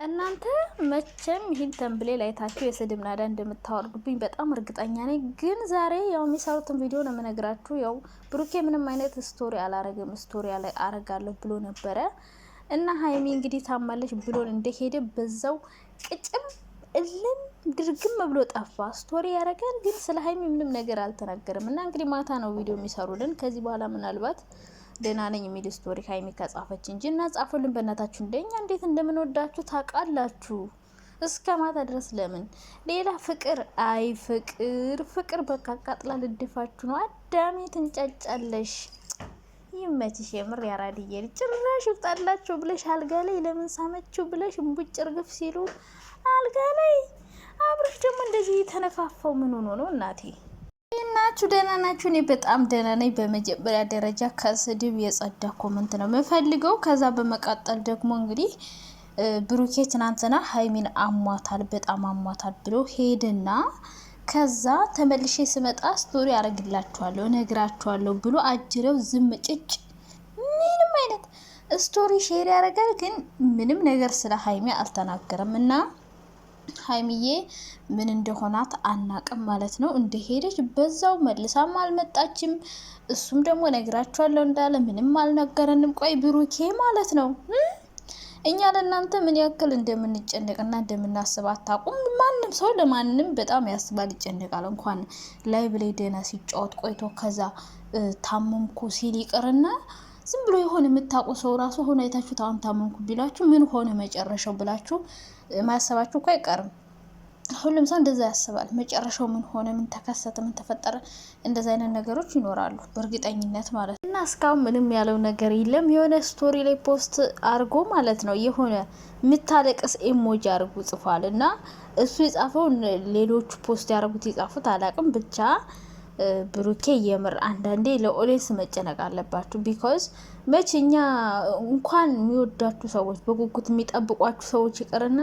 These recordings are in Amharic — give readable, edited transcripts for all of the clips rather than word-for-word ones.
እናንተ መቼም ይህን ተምብሌል አይታችሁ የስድብ ናዳ እንደምታወርዱብኝ በጣም እርግጠኛ ነኝ። ግን ዛሬ ያው የሚሰሩትን ቪዲዮ ነው የምነግራችሁ። ያው ብሩኬ ምንም አይነት ስቶሪ አላረገም፣ ስቶሪ አረጋለሁ ብሎ ነበረ እና ሀይሚ እንግዲህ ታማለች ብሎን እንደሄደ በዛው ቅጭም እልም ድርግም ብሎ ጠፋ። ስቶሪ ያረጋል ግን ስለ ሀይሚ ምንም ነገር አልተናገረም። እና እንግዲህ ማታ ነው ቪዲዮ የሚሰሩልን። ከዚህ በኋላ ምናልባት ደህና ነኝ የሚል ስቶሪ ሀይሚ ከጻፈች እንጂ እና ጻፉልን በእናታችሁ። እንደኛ እንዴት እንደምንወዳችሁ ታውቃላችሁ። እስከ ማታ ድረስ ለምን ሌላ ፍቅር? አይ ፍቅር በቃ አቃጥላ ልድፋችሁ ነው። አዳሜ ትንጫጫለሽ። ይመችሽ የምር ያራድዬ። ጭራሽ ይውጣላችሁ ብለሽ አልጋ ላይ ለምን ሳመችው ብለሽ እምቡጭ እርግፍ ሲሉ አልጋ ላይ አብረሽ ደግሞ እንደዚህ ተነፋፋው። ምን ሆኖ ነው እናቴ? ናችሁ ደህና ናችሁ? እኔ በጣም ደህና ነኝ። በመጀመሪያ ደረጃ ከስድብ የጸዳ ኮመንት ነው የምፈልገው። ከዛ በመቀጠል ደግሞ እንግዲህ ብሩኬ ትናንትና ሀይሚን አሟታል፣ በጣም አሟታል ብሎ ሄድና ከዛ ተመልሼ ስመጣ ስቶሪ አረግላችኋለሁ እነግራችኋለሁ ብሎ አጅረው ዝም ጭጭ። ምንም አይነት ስቶሪ ሼር ያደርጋል፣ ግን ምንም ነገር ስለ ሀይሚ አልተናገረም። እና ሀይሚዬ ምን እንደሆናት አናቅም ማለት ነው። እንደሄደች በዛው መልሳም አልመጣችም። እሱም ደግሞ ነግራችኋለሁ እንዳለ ምንም አልነገረንም። ቆይ ብሩኬ ማለት ነው እኛ ለእናንተ ምን ያክል እንደምንጨነቅና እንደምናስብ አታውቁም። ማንም ሰው ለማንም በጣም ያስባል፣ ይጨነቃል። እንኳን ላይ ብላይ ደህና ሲጫወት ቆይቶ ከዛ ታመምኩ ሲል ይቅርና ዝም ብሎ የሆነ የምታውቁ ሰው ራሱ ሆነ አይታችሁ ታመምኩ ቢላችሁ ምን ሆነ መጨረሻው ብላችሁ ማሰባችሁ እኮ አይቀርም። ሁሉም ሰው እንደዛ ያስባል። መጨረሻው ምን ሆነ፣ ምን ተከሰተ፣ ምን ተፈጠረ፣ እንደዛ አይነት ነገሮች ይኖራሉ በእርግጠኝነት ማለት ነው። እና እስካሁን ምንም ያለው ነገር የለም። የሆነ ስቶሪ ላይ ፖስት አርጎ ማለት ነው የሆነ የምታለቅስ ኢሞጂ አርጉ ጽፏል። እና እሱ የጻፈው ሌሎቹ ፖስት ያደረጉት የጻፉት አላቅም። ብቻ ብሩኬ የምር አንዳንዴ ለኦዲየንስ መጨነቅ አለባችሁ። ቢኮዝ መቼኛ እንኳን የሚወዳችሁ ሰዎች በጉጉት የሚጠብቋችሁ ሰዎች ይቅርና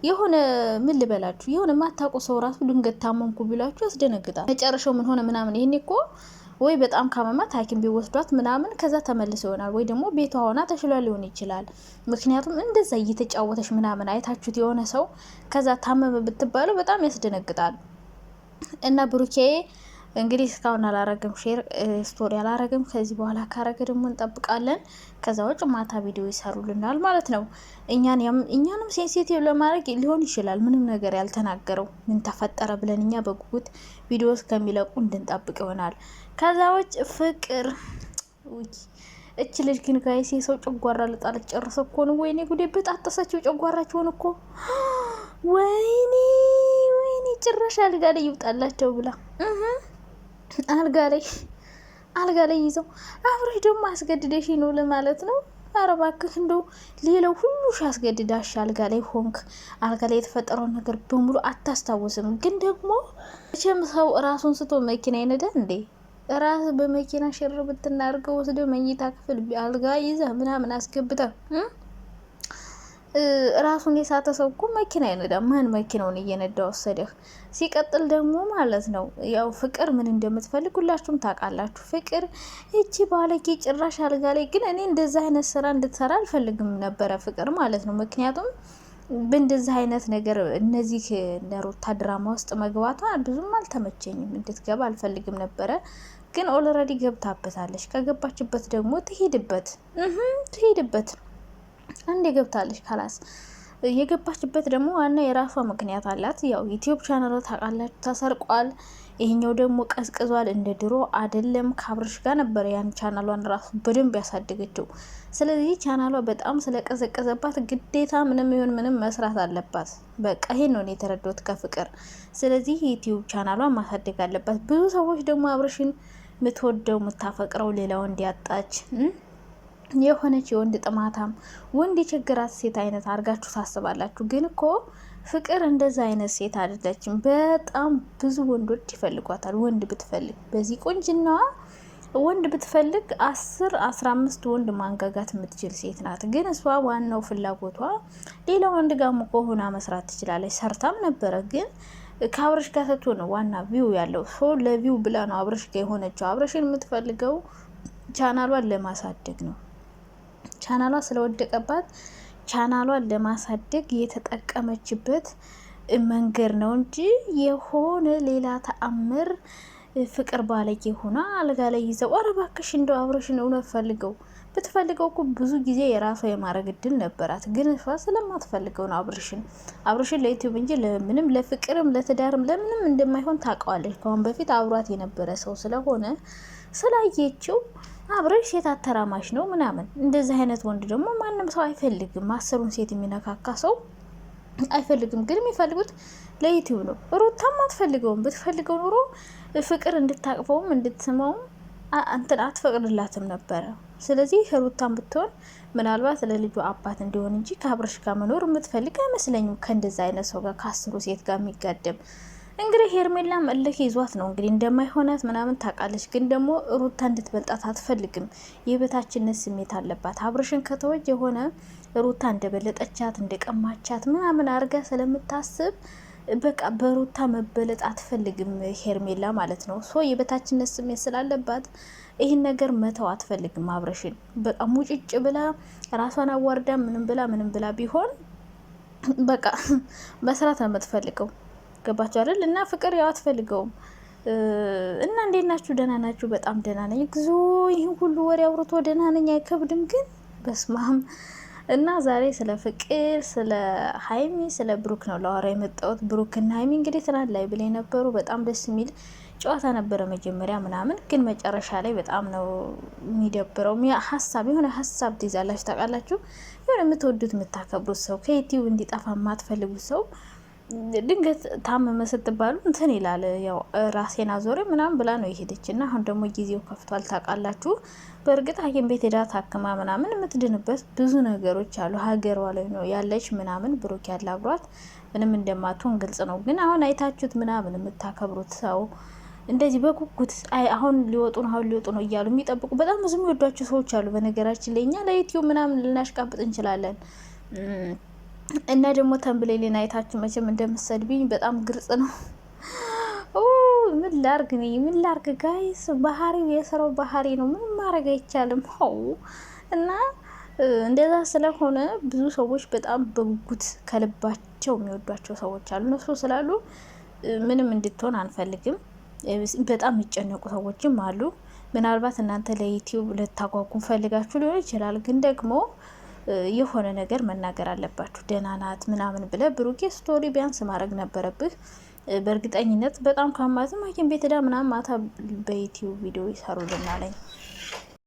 የሆነ ምን ልበላችሁ የሆነ ማታውቁ ሰው ራሱ ድንገት ታመምኩ ቢላችሁ ያስደነግጣል። መጨረሻው ምን ሆነ ምናምን። ይሄኔ እኮ ወይ በጣም ካመማት ሐኪም ቢወስዷት ምናምን ከዛ ተመልሶ ይሆናል፣ ወይ ደግሞ ቤቷ ሆና ተሽሏ ሊሆን ይችላል። ምክንያቱም እንደዛ እየተጫወተች ምናምን አይታችሁት የሆነ ሰው ከዛ ታመመ ብትባለው በጣም ያስደነግጣል። እና ብሩኬ እንግዲህ እስካሁን አላረገም፣ ሼር ስቶሪ አላረገም። ከዚህ በኋላ ካረገ ደግሞ እንጠብቃለን። ከዛ ውጭ ማታ ቪዲዮ ይሰሩልናል ማለት ነው። እኛንም ሴንሲቲቭ ለማድረግ ሊሆን ይችላል ምንም ነገር ያልተናገረው ምን ተፈጠረ ብለን እኛ በጉጉት ቪዲዮ እስከሚለቁ እንድንጠብቅ ይሆናል። ከዛ ውጭ ፍቅር እች ልጅ ግን ጋይስ የሰው ጨጓራ ልጣለች ጨርሰ እኮ ነው። ወይኔ ጉዴ በጣጠሰችው ጨጓራቸውን እኮ ወይኔ ጭራሽ አልጋ ላይ ይውጣላቸው ብላ አልጋ ላይ ይዘው አብረሽ ደግሞ አስገድደሽ ነው ለማለት ነው። ኧረ እባክህ እንደው ሌላው ሁሉ አስገድዳሽ አልጋ ላይ ሆንክ። አልጋ ላይ የተፈጠረውን ነገር በሙሉ አታስታውስም። ግን ደግሞ መቼም ሰው ራሱን ስቶ መኪና ይነዳል እንዴ? ራስ በመኪና ሽር ብትናርገው ወስዶ መኝታ ክፍል አልጋ ይዘህ ምናምን አስገብተህ ራሱን የሳተ ሰው እኮ መኪና አይነዳም። ማን መኪናውን እየነዳ ወሰደህ? ሲቀጥል ደግሞ ማለት ነው ያው ፍቅር ምን እንደምትፈልግ ሁላችሁም ታውቃላችሁ። ፍቅር እቺ ባለጌ ጭራሽ አልጋ ላይ ግን እኔ እንደዛ አይነት ስራ እንድትሰራ አልፈልግም ነበረ ፍቅር ማለት ነው። ምክንያቱም በእንደዚህ አይነት ነገር እነዚህ ለሩታ ድራማ ውስጥ መግባቷ ብዙም አልተመቸኝም። እንድትገባ አልፈልግም ነበረ። ግን ኦልሬዲ ገብታበታለች። ከገባችበት ደግሞ ትሄድበት አንዴ ገብታለች ካላስ የገባችበት ደግሞ ዋና የራሷ ምክንያት አላት። ያው ዩቲዩብ ቻናሏ ታውቃላችሁ ተሰርቋል። ይሄኛው ደግሞ ቀዝቅዟል። እንደ ድሮ አይደለም። ካብርሽ ጋር ነበር ያን ቻናሏን ራሱ በደንብ ያሳደገችው። ስለዚህ ቻናሏ በጣም ስለቀዘቀዘባት ግዴታ ምንም ይሁን ምንም መስራት አለባት። በቃ ይሄን ነው የተረዳሁት ከፍቅር። ስለዚህ ዩቲዩብ ቻናሏን ማሳደግ አለባት። ብዙ ሰዎች ደግሞ አብርሽን የምትወደው የምታፈቅረው ሌላ ወንድ ያጣች የሆነች የወንድ ጥማታም ወንድ የቸገራት ሴት አይነት አድርጋችሁ ታስባላችሁ። ግን እኮ ፍቅር እንደዛ አይነት ሴት አይደለችም። በጣም ብዙ ወንዶች ይፈልጓታል። ወንድ ብትፈልግ በዚህ ቁንጅናዋ ወንድ ብትፈልግ 10-15 ወንድ ማንጋጋት የምትችል ሴት ናት። ግን እሷ ዋናው ፍላጎቷ ሌላ ወንድ ጋር ሆና መስራት ትችላለች። ሰርታም ነበረ። ግን ከአብረሽ ጋር ስትሆን ነው ዋና ቪው ያለው። ሶ ለቪው ብላ ነው አብረሽ ጋር የሆነችው። አብረሽን የምትፈልገው ቻናሏን ለማሳደግ ነው። ቻናሏ ስለወደቀባት ቻናሏን ለማሳደግ የተጠቀመችበት መንገድ ነው እንጂ የሆነ ሌላ ተአምር ፍቅር ባለጌ ሆና አልጋ ላይ ይዘው ኧረ እባክሽ እንደው አብርሽን እውነት ፈልገው ብትፈልገው እኮ ብዙ ጊዜ የራሷ የማድረግ እድል ነበራት። ግን እሷ ስለማትፈልገው ነው አብርሽን ለዩቲዩብ እንጂ ለምንም ለፍቅርም ለትዳርም ለምንም እንደማይሆን ታውቀዋለች። ከአሁን በፊት አብሯት የነበረ ሰው ስለሆነ ስላየችው አብርሽ ሴት አተራማሽ ነው ምናምን። እንደዚህ አይነት ወንድ ደግሞ ማንም ሰው አይፈልግም። አስሩን ሴት የሚነካካ ሰው አይፈልግም። ግን የሚፈልጉት ለዩቲዩብ ነው። ሩታም አትፈልገውም። ብትፈልገው ኑሮ ፍቅር እንድታቅፈውም እንድትስመውም እንትን አትፈቅድላትም ነበረ። ስለዚህ ሩታም ብትሆን ምናልባት ለልጁ አባት እንዲሆን እንጂ ከአብርሽ ጋር መኖር የምትፈልግ አይመስለኝም። ከእንደዛ አይነት ሰው ጋር ከአስሩ ሴት ጋር የሚጋደም እንግዲህ ሄርሜላም እልህ ይዟት ነው እንግዲህ እንደማይሆናት ምናምን ታውቃለች። ግን ደግሞ ሩታ እንድትበልጣት አትፈልግም። የበታችነት ስሜት አለባት። አብርሽን ከተወጅ የሆነ ሩታ እንደበለጠቻት እንደቀማቻት ምናምን አድርጋ ስለምታስብ በቃ በሩታ መበለጥ አትፈልግም ሄርሜላ ማለት ነው። ሶ የበታችነት ስሜት ስላለባት ይህን ነገር መተው አትፈልግም አብርሽን። በቃ ሙጭጭ ብላ ራሷን አዋርዳ ምንም ብላ ቢሆን በቃ በስራት ነው የምትፈልገው። ገባችሁ አይደል? እና ፍቅር ያው አትፈልገውም። እና እንዴት ናችሁ? ደህና ናችሁ? በጣም ደህና ነኝ። ግዞ ይህን ሁሉ ወሬ አውርቶ ደህና ነኝ አይከብድም ግን በስማም። እና ዛሬ ስለ ፍቅር፣ ስለ ሀይሚ፣ ስለ ብሩክ ነው ላወራ የመጣሁት። ብሩክና ሀይሚ እንግዲህ ትናንት ላይ ብላ የነበሩ በጣም ደስ የሚል ጨዋታ ነበረ መጀመሪያ ምናምን፣ ግን መጨረሻ ላይ በጣም ነው የሚደብረው። የሆነ ሀሳብ ትይዛላችሁ ታውቃላችሁ። የሆነ የምትወዱት የምታከብሩት ሰው ከዩቲዩብ እንዲጠፋ የማትፈልጉት ሰው ድንገት ታመመ ስትባሉ እንትን ይላል። ያው ራሴን አዞሬ ምናምን ብላ ነው የሄደች እና አሁን ደግሞ ጊዜው ከፍቷል ታውቃላችሁ። በእርግጥ ሐኪም ቤት ሄዳ ታክማ ምናምን የምትድንበት ብዙ ነገሮች አሉ። ሀገሯ ላይ ነው ያለች ምናምን። ብሩክ ያለ አብሯት ምንም እንደማትሆን ግልጽ ነው። ግን አሁን አይታችሁት ምናምን የምታከብሩት ሰው እንደዚህ በጉጉት አሁን ሊወጡ ነው እያሉ የሚጠብቁ በጣም ብዙ የሚወዷቸው ሰዎች አሉ። በነገራችን ላይ እኛ ለዩቲዩብ ምናምን ልናሽቃብጥ እንችላለን። እና ደግሞ ተንብሌሌን አይታችሁ መቼም እንደምትሰድብኝ በጣም ግልጽ ነው። ምን ላርግ ጋይስ፣ ባህሪው የስራው ባህሪ ነው። ምንም ማድረግ አይቻልም። እና እንደዛ ስለሆነ ብዙ ሰዎች በጣም በጉጉት ከልባቸው የሚወዷቸው ሰዎች አሉ። እነሱ ስላሉ ምንም እንድትሆን አንፈልግም። በጣም የሚጨነቁ ሰዎችም አሉ። ምናልባት እናንተ ለዩቲዩብ ልታጓጉም ፈልጋችሁ ሊሆን ይችላል። ግን ደግሞ የሆነ ነገር መናገር አለባችሁ። ደህና ናት ምናምን ብለ ብሩኬ ስቶሪ ቢያንስ ማድረግ ነበረብህ። በእርግጠኝነት በጣም ካማዝም ሐኪም ቤት ሄዳ ምናምን ማታ በዩቲዩብ ቪዲዮ ይሰሩልናለኝ።